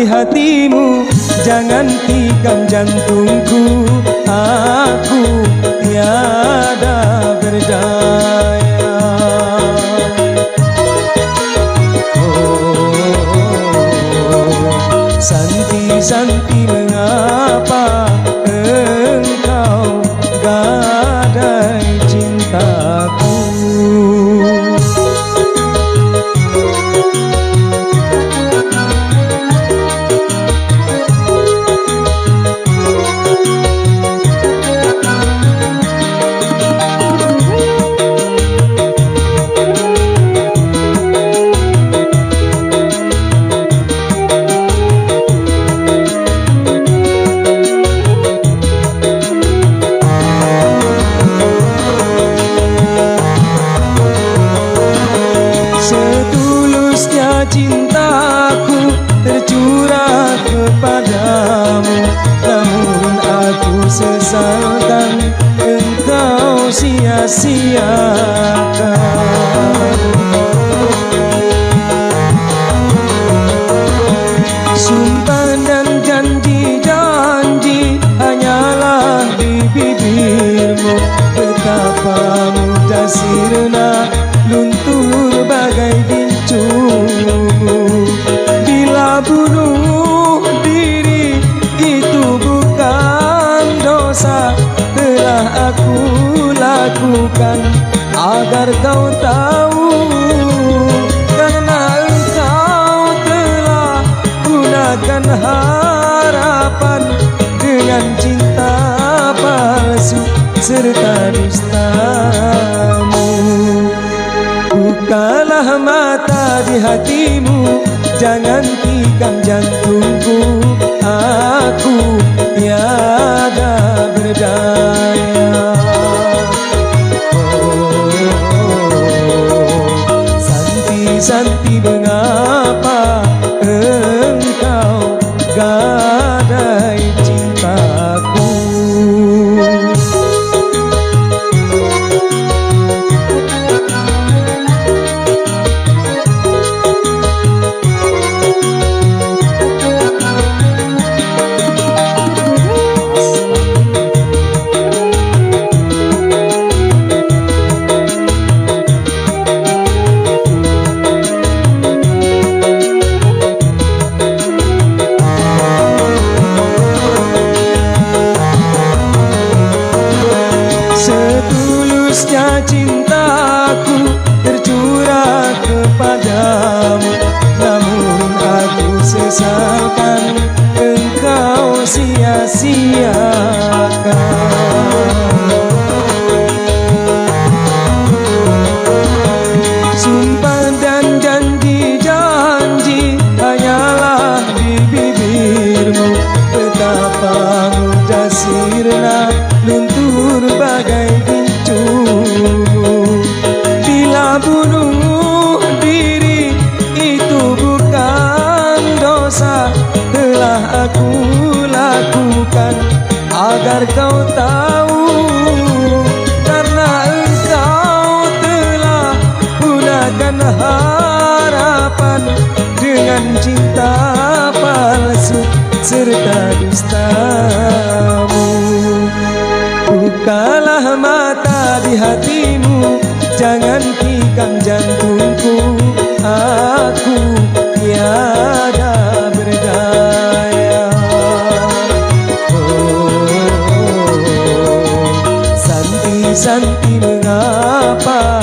di hatimu, jangan tikam jantungku. Aku tiada berdaya. Santi-santi mengapa engkau gadai cintaku. Setulusnya cintaku tercurah kepadamu, namun aku sesalkan engkau sia-siakan. Sumpah dan janji-janji hanyalah di bibirmu, betapa mudah sirna luntur bagai gincumu. Bila bunuh diri itu bukan dosa, telah aku lakukan agar kau tahu. Karena engkau telah gunakan harapan dengan cinta palsu serta dustamu. Bukalah mata di hatimu, jangan tikam jantungku. Aku tiada berdaya. Santi-santi mengapa engkau gadai cintaku. Setulusnya cintaku tercurah kepadamu, namun aku sesalkan engkau sia-siakan. Sumpah dan janji-janji hanyalah di bibirmu, betapa mudah sirna luntur bagai gincumu. Bila bunuh diri itu bukan dosa, telah aku lakukan agar kau tahu. Karena engkau telah gunakan harapan dengan cinta palsu serta dustamu. Bukalah mata di hatimu, jangan tikam jantungku. Aku tiada berdaya. Santi-santi mengapa